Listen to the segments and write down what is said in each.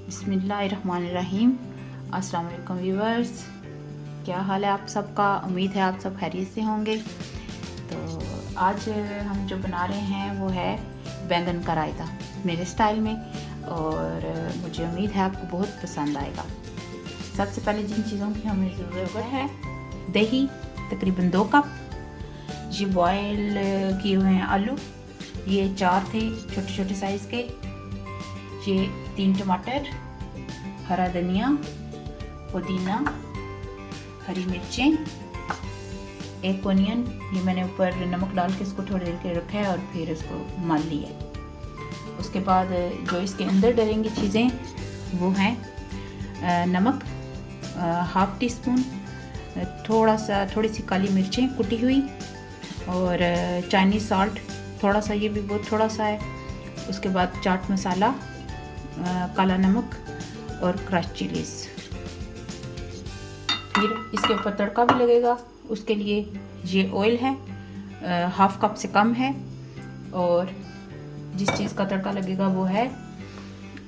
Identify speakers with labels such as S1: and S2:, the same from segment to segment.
S1: बिस्मिल्लाहिर्रहमानिर्रहीम। अस्सलाम वालेकुम व्यूअर्स, क्या हाल है आप सबका। उम्मीद है आप सब खैरियत से होंगे। तो आज हम जो बना रहे हैं वो है बैंगन का रायता मेरे स्टाइल में, और मुझे उम्मीद है आपको बहुत पसंद आएगा। सबसे पहले जिन चीज़ों की हमें ज़रूरत है, दही तकरीबन 2 कप, ये बॉयल किए हुए हैं आलू, ये 4 थे छोटे छोटे साइज़ के, ये 3 टमाटर, हरा धनिया, पुदीना, हरी मिर्चें, 1 ओनियन, ये मैंने ऊपर नमक डाल के इसको थोड़ी देर के रखा है और फिर इसको मल लिया है। उसके बाद जो इसके अंदर डलेंगी चीज़ें वो हैं नमक 1/2 टीस्पून, थोड़ी सी काली मिर्चें कुटी हुई, और चाइनीज़ सॉल्ट थोड़ा सा, ये भी बहुत थोड़ा सा है। उसके बाद चाट मसाला, काला नमक और क्रश चिलीज। फिर इसके ऊपर तड़का भी लगेगा, उसके लिए ये ऑयल है 1/2 कप से कम है, और जिस चीज़ का तड़का लगेगा वो है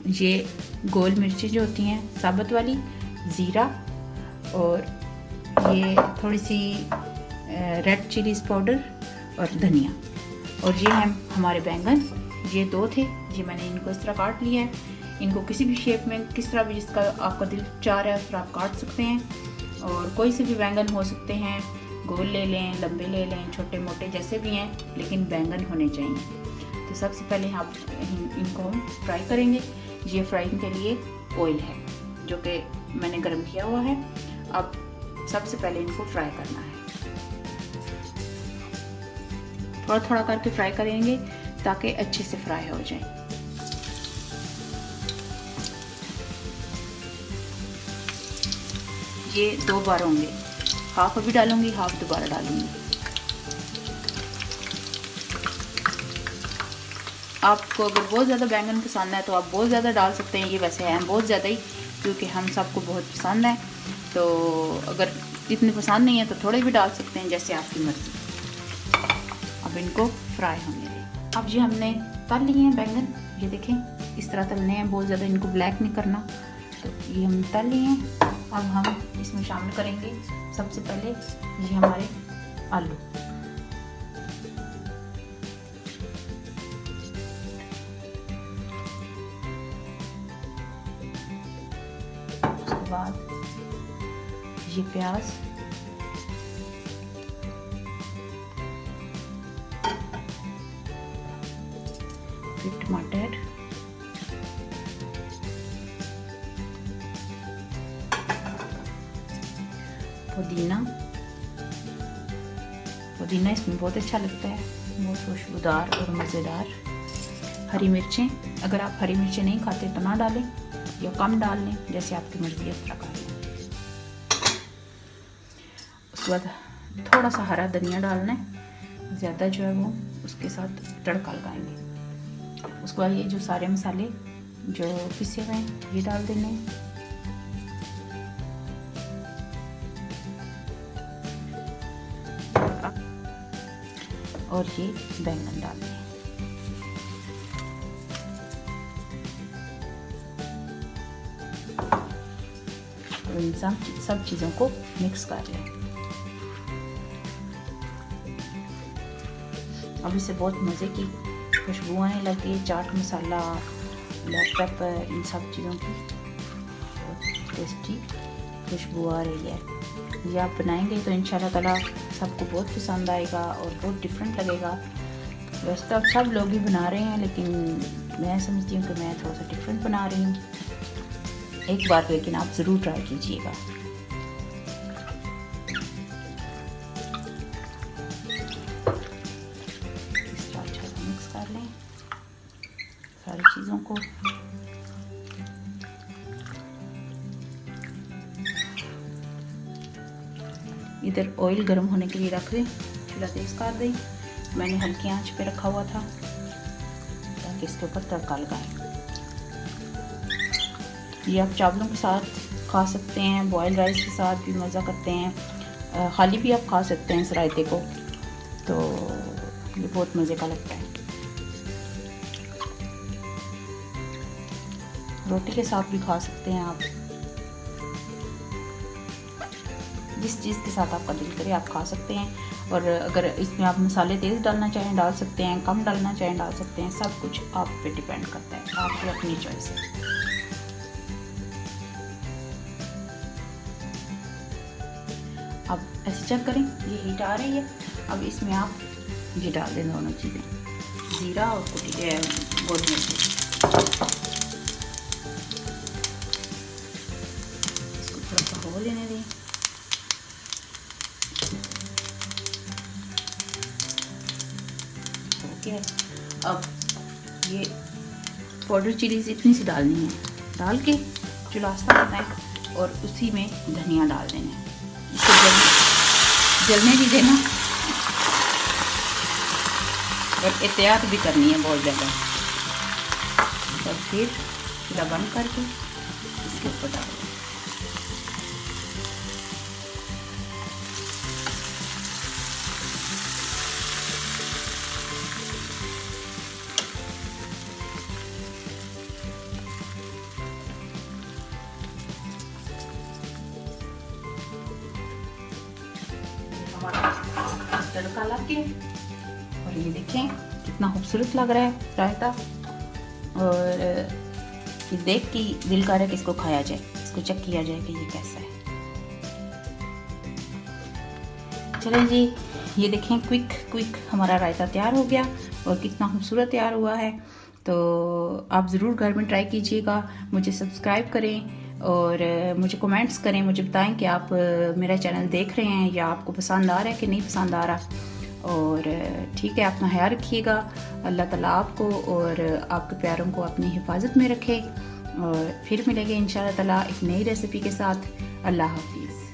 S1: ये गोल मिर्ची जो होती हैं साबुत वाली, ज़ीरा, और ये थोड़ी सी रेड चिलीज पाउडर और धनिया। और ये हैं हमारे बैंगन, ये 2 थे, ये मैंने इनको इस तरह काट लिया है। इनको किसी भी शेप में, किस तरह भी जिसका आपका दिल चाह रहा है उस तरह आप काट सकते हैं, और कोई से भी बैंगन हो सकते हैं, गोल ले लें, लंबे ले लें, छोटे मोटे जैसे भी हैं, लेकिन बैंगन होने चाहिए। तो सबसे पहले आप इनको हम फ्राई करेंगे। ये फ्राइंग के लिए ऑयल है जो कि मैंने गर्म किया हुआ है। अब सबसे पहले इनको फ्राई करना है, थोड़ा थोड़ा करके फ्राई करेंगे ताकि अच्छे से फ्राई हो जाए। ये 2 बार होंगे, हाफ अभी डालूंगी, हाफ दोबारा डालूंगी। आपको अगर बहुत ज़्यादा बैंगन पसंद है तो आप बहुत ज़्यादा डाल सकते हैं, ये वैसे हैं बहुत ज़्यादा ही क्योंकि हम सबको बहुत पसंद है। तो अगर इतने पसंद नहीं है तो थोड़े भी डाल सकते हैं, जैसे आपकी मर्ज़ी। अब इनको फ्राई होने दें। अब ये हमने तल लिए हैं बैंगन, ये देखें इस तरह तलने हैं, बहुत ज़्यादा इनको ब्लैक नहीं करना। तो ये हम तल लिए हैं। अब हम इसमें शामिल करेंगे सबसे पहले ये हमारे आलू। उसके बाद ये प्याज, फिर टमाटर, पुदीना इसमें बहुत अच्छा लगता है, बहुत खुशबूदार और मज़ेदार। हरी मिर्चें, अगर आप हरी मिर्चें नहीं खाते तो ना डालें या कम डाल लें, जैसे आपकी मर्ज़ी इस तरह कर लें। उसके बाद थोड़ा सा हरा धनिया डालना है, ज़्यादा जो है वो उसके साथ तड़का लगाएंगे। उसके बाद ये जो सारे मसाले जो पिसे हुए हैं ये डाल देने, और ये बैंगन डाल दें। और इन सब चीज़ों को मिक्स कर लें। अब इससे बहुत मज़े की खुशबू आने लगी, चाट मसाला, ब्लैक पेपर, इन सब चीज़ों की बहुत टेस्टी खुशबू आ रही है। ये आप बनाएंगे तो इंशाल्लाह ताला सबको बहुत पसंद आएगा और बहुत डिफरेंट लगेगा। वैसे तो अब सब लोग ही बना रहे हैं, लेकिन मैं समझती हूँ कि मैं थोड़ा सा डिफरेंट बना रही हूँ। एक बार लेकिन आप ज़रूर ट्राई कीजिएगा। इस तरह अच्छा से मिक्स कर लें सारी चीज़ों को। इधर ऑयल गर्म होने के लिए रख दें, चूल्हा तेज कर दें। मैंने हल्की आंच पे रखा हुआ था ताकि इसके ऊपर तड़का लगाएं। ये आप चावलों के साथ खा सकते हैं, बॉयल राइस के साथ भी मज़ा करते हैं, खाली भी आप खा सकते हैं इस रायते को, तो ये बहुत मज़े का लगता है। रोटी के साथ भी खा सकते हैं आप, जिस चीज़ के साथ आपका दिल करे आप खा सकते हैं। और अगर इसमें आप मसाले तेज़ डालना चाहें डाल सकते हैं, कम डालना चाहें डाल सकते हैं, सब कुछ आप पे डिपेंड करता है, आपकी अपनी चॉइस है। अब ऐसे चेक करें, ये हीट आ रही है। अब इसमें आप ये डाल दें दोनों चीज़ें, ज़ीरा और गोल मिर्च। इसको थोड़ा सा हो लेने दें। ओके, अब ये पाउडर चिलीज इतनी सी डालनी है, डाल के चुलास्ता करना है और उसी में धनिया डाल देना है। इसको जलने भी देना और एहतियात भी करनी है बहुत ज़्यादा। तब फिर चूल्हा बंद करके इसके ऊपर डाल दें। तड़का लग के और ये देखें कितना खूबसूरत लग रहा है रायता, और ये देख के दिल कर रहा है कि इसको खाया जाए, इसको चेक किया जाए कि ये कैसा है। चलें जी, ये देखें क्विक हमारा रायता तैयार हो गया और कितना खूबसूरत तैयार हुआ है। तो आप ज़रूर घर में ट्राई कीजिएगा, मुझे सब्सक्राइब करें और मुझे कमेंट्स करें, मुझे बताएं कि आप मेरा चैनल देख रहे हैं या आपको पसंद आ रहा है कि नहीं पसंद आ रहा। और ठीक है, अपना ख्याल रखिएगा। अल्लाह ताला आपको और आपके प्यारों को अपनी हिफाजत में रखे और फिर मिलेंगे इंशाअल्लाह ताला एक नई रेसिपी के साथ। अल्लाह हाफिज़।